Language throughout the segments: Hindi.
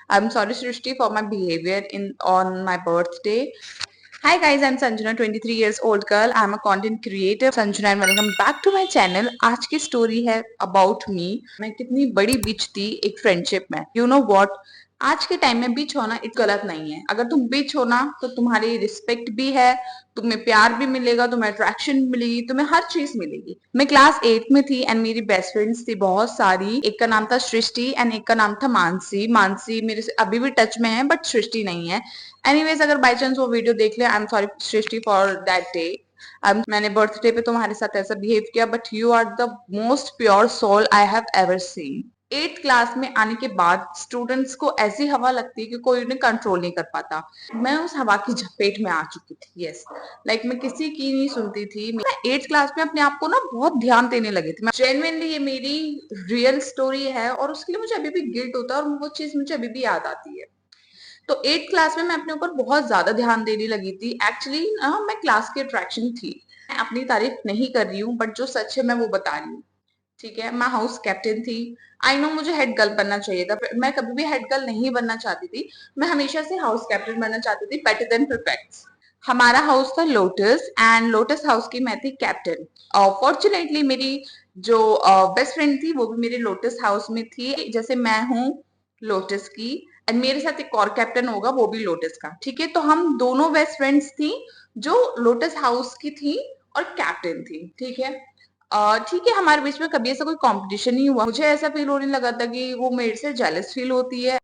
I'm sorry, Srishti, for my behavior in on my birthday. Hi guys, I'm Sanjana, 23 years old girl. I'm a content creator. Sanjana and welcome back to my channel. आज की स्टोरी है about me. मैं कितनी बड़ी bitch थी एक फ्रेंडशिप में. You know what? आज के टाइम में बिच होना इट गलत नहीं है. अगर तुम बिच हो ना तो तुम्हारी रिस्पेक्ट भी है, तुम्हें प्यार भी मिलेगा, तुम्हें अट्रैक्शन मिलेगी, तुम्हें हर चीज मिलेगी. मैं क्लास 8 में थी एंड मेरी बेस्ट फ्रेंड्स थी बहुत सारी. एक का नाम था सृष्टि एंड एक का नाम था मानसी. मानसी मेरे से अभी भी टच में है बट सृष्टि नहीं है. एनीवेज, अगर बाई चांस वो वीडियो देख ले, I am sorry Srishti for that day. मैंने बर्थडे पे तुम्हारे साथ ऐसा बिहेव किया but you are the most pure soul I have ever seen. 8th class में आने के बाद स्टूडेंट्स को ऐसी हवा लगती है कि कोई उन्हें कंट्रोल नहीं कर पाता. मैं उस हवा की झपेट में आ चुकी थी. यस, लाइक मैं किसी की नहीं सुनती थी. मैं 8th क्लास में अपने आप को ना बहुत ध्यान देने लगी थी. जेन्युइनली ये मेरी रियल स्टोरी है और उसके लिए मुझे अभी भी गिल्ट होता है और वो चीज मुझे अभी भी याद आती है. तो 8th क्लास में मैं अपने ऊपर बहुत ज्यादा ध्यान देने लगी थी. एक्चुअली मैं क्लास की अट्रैक्शन थी. मैं अपनी तारीफ नहीं कर रही हूँ बट जो सच है मैं वो बता रही हूँ. ठीक है, मैं हाउस कैप्टन थी. आई नो मुझे हेड गर्ल बनना चाहिए था. मैं कभी भी हेड गर्ल नहीं बनना चाहती थी. मैं हमेशा से हाउस कैप्टन बनना चाहती थी. Better than perfect. हमारा हाउस था लोटस एंड लोटस हाउस की मैं थी कैप्टन. फॉर्चुनेटली मेरी जो बेस्ट फ्रेंड थी वो भी मेरे लोटस हाउस में थी. जैसे मैं हूँ लोटस की एंड मेरे साथ एक और कैप्टन होगा वो भी लोटस का. ठीक है, तो हम दोनों बेस्ट फ्रेंड्स थी जो लोटस हाउस की थी और कैप्टन थी. ठीक है. ठीक है, हमारे बीच में कभी ऐसा कोई कंपटीशन नहीं हुआ. मुझे ऐसा फील होने लगा था कि वो मेरे से जेलस फील होती है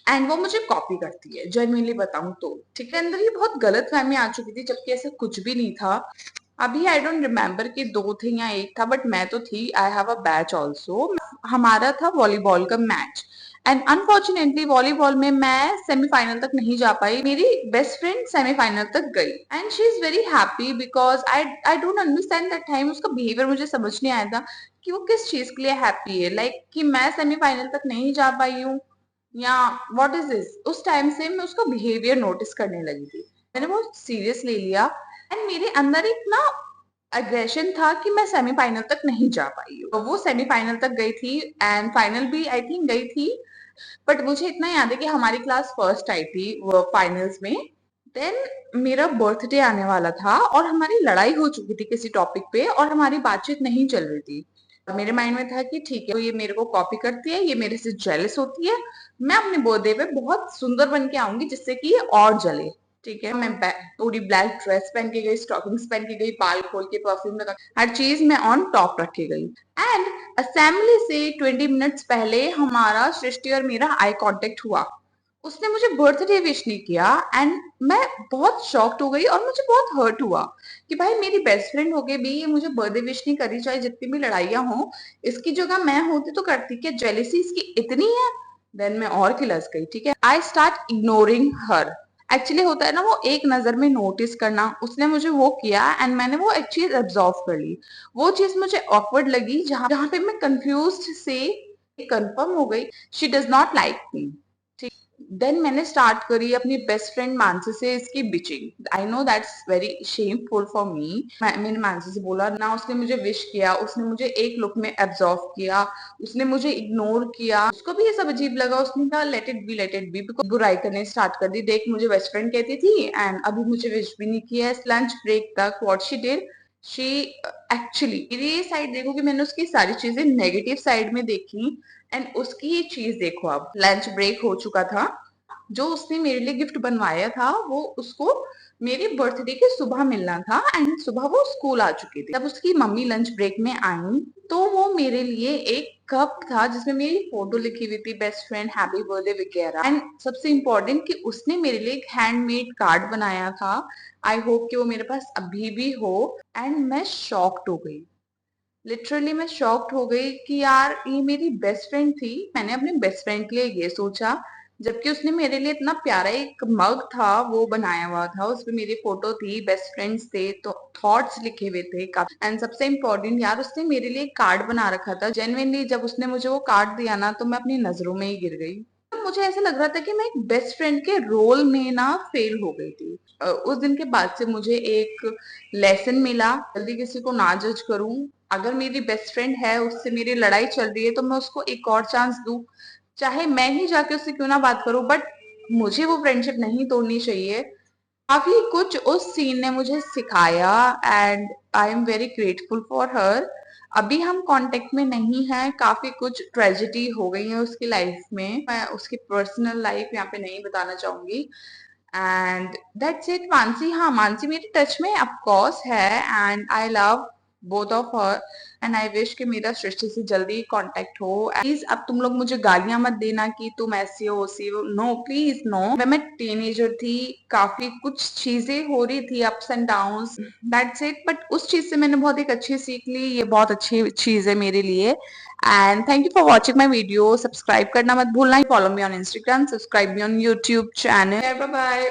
एंड वो मुझे कॉपी करती है. जेन्युइनली बताऊं तो ठीक है, अंदर ये बहुत गलत फहमी आ चुकी थी जबकि ऐसा कुछ भी नहीं था. अभी आई डोंट रिमेम्बर कि दो थे या एक था बट मैं तो थी. I have a batch also. हमारा था वॉलीबॉल का मैच एंड अनफॉर्चुनेटली वॉलीबॉल में मैं सेमीफाइनल तक नहीं जा पाई. मेरी बेस्ट फ्रेंड सेमीफाइनल तक गई and she is very happy because I don't understand that time. उसका बिहेवियर मुझे समझ नहीं आया था कि वो किस चीज के लिए हैप्पी है. लाइक कि मैं सेमीफाइनल तक नहीं जा पाई हूँ या व्हाट इज दिस. उस टाइम से मैं उसका बिहेवियर नोटिस करने लगी थी. मैंने बहुत सीरियस ले लिया एंड मेरे अंदर एक ना अग्रेशन था कि मैं सेमीफाइनल तक नहीं जा पाई हूँ. वो सेमीफाइनल तक गई थी एंड फाइनल भी आई थिंक गई थी. बट मुझे इतना याद है कि हमारी क्लास फर्स्ट आई थी वो फाइनल्स में. देन मेरा बर्थडे आने वाला था और हमारी लड़ाई हो चुकी थी किसी टॉपिक पे और हमारी बातचीत नहीं चल रही थी. मेरे माइंड में था कि ठीक है, तो ये मेरे को कॉपी करती है, ये मेरे से जेलस होती है. मैं अपने बर्थडे पे बहुत सुंदर बन के आऊंगी जिससे कि ये और जले. ठीक है, मैं पूरी ब्लैक ड्रेस पहन के गई, स्टॉकिंग्स पहन के गई, बाल खोल के परफ्यूम लगा, हर चीज मैं ऑन टॉप रख के गई. एंड असेंबली से 20 मिनट्स पहले हमारा सृष्टि और मेरा आई कांटेक्ट हुआ. उसने मुझे बर्थडे विश नहीं किया एंड मैं बहुत शॉक्ड हो गई और मुझे बहुत हर्ट हुआ कि भाई मेरी बेस्ट फ्रेंड होके भी ये मुझे बर्थडे विश नहीं करी. चाहे जितनी भी लड़ाइयां हो, इसकी जगह मैं होती तो करती. क्या जेलिसी इसकी इतनी है? देन मैं और खिलस गई. ठीक है, I start ignoring her. Actually होता है ना वो एक नजर में नोटिस करना. उसने मुझे वो किया एंड मैंने वो एक चीज एब्जॉर्व कर ली. वो चीज मुझे ऑकवर्ड लगी जहां जहां पे मैं कंफ्यूज से कंफर्म हो गई she does not like me. Then मैंने स्टार्ट करी अपनी बेस्ट फ्रेंड मानसी से इसकी bitching. I know that's very shameful for me. मैंने मानसी से बोला ना, उसने मुझे विश किया, उसने मुझे एक लुक में एब्जॉर्व किया, उसने मुझे इग्नोर किया. उसको भी ये सब अजीब लगा. उसने कहा लेट इट बी बिकॉज बुराई करने स्टार्ट कर दी. देख मुझे बेस्ट फ्रेंड कहती थी एंड अभी मुझे विश भी नहीं किया. लंच ब्रेक तक what she did, she actually मेरी साइड देखो कि मैंने उसकी सारी चीजें नेगेटिव साइड में देखी एंड उसकी ये चीज देखो. अब लंच ब्रेक हो चुका था. जो उसने मेरे लिए गिफ्ट बनवाया था वो उसको मेरे बर्थडे के सुबह मिलना था एंड सुबह वो स्कूल आ चुकी थी. जब उसकी मम्मी लंच ब्रेक में आई तो वो मेरे लिए एक कप था जिसमें मेरी फोटो लिखी हुई थी, बेस्ट फ्रेंड हैप्पी बर्थडे वगैरह. एंड सबसे इम्पोर्टेंट कि उसने मेरे लिए एक हैंडमेड कार्ड बनाया था. आई होप कि वो मेरे पास अभी भी हो. एंड मैं शॉक्ड हो गई. लिटरली मैं शॉक्ड हो गई कि यार ये मेरी बेस्ट फ्रेंड थी. मैंने अपने बेस्ट फ्रेंड के लिए ये सोचा जबकि उसने मेरे लिए इतना प्यारा एक मग था वो बनाया हुआ था. उसपे मेरी फोटो थी, बेस्ट फ्रेंड्स थे तो थॉट्स लिखे हुए थे काफी. एंड सबसे इम्पोर्टेंट यार उसने मेरे लिए एक कार्ड बना रखा था. जेन्युइनली जब उसने मुझे वो कार्ड दिया ना तो मैं अपनी नजरों में ही गिर गई. मुझे ऐसा लग रहा था कि मैं एक बेस्ट फ्रेंड के रोल में ना फेल हो गई थी. उस दिन के बाद से मुझे एक लेसन मिला, जल्दी किसी को ना जज करूं. अगर मेरी बेस्ट फ्रेंड है उससे मेरी लड़ाई चल रही है तो मैं उसको एक और चांस दूं. चाहे मैं ही जाके उससे क्यों ना बात करूं, बट मुझे वो फ्रेंडशिप नहीं तोड़नी चाहिए। काफी कुछ उस सीन ने मुझे सिखाया and I am very grateful for her. अभी हम कांटेक्ट में नहीं हैं, काफी कुछ ट्रेजेडी हो गई है उसकी लाइफ में, मैं उसकी पर्सनल लाइफ यहाँ पे नहीं बताना चाहूंगी। And that's it. मानसी, हाँ मानसी मेरे टच में ऑफ कोर्स है and I love both of her and I wish कि मेरा सृष्टि से जल्दी कांटेक्ट हो। प्लीज अब तुम लोग मुझे गालियां मत देना कि तुम ऐसी हो वैसी हो, नो प्लीज नो। मैं टीनेजर थी, काफी कुछ चीजें हो रही थी, ups and downs, that's it. But उस चीज से मैंने बहुत एक अच्छी सीख ली, ये बहुत अच्छी चीज है मेरे लिए। And thank you for watching my video. Subscribe करना मत भूलना, follow me on Instagram, subscribe me on YouTube channel. Bye bye.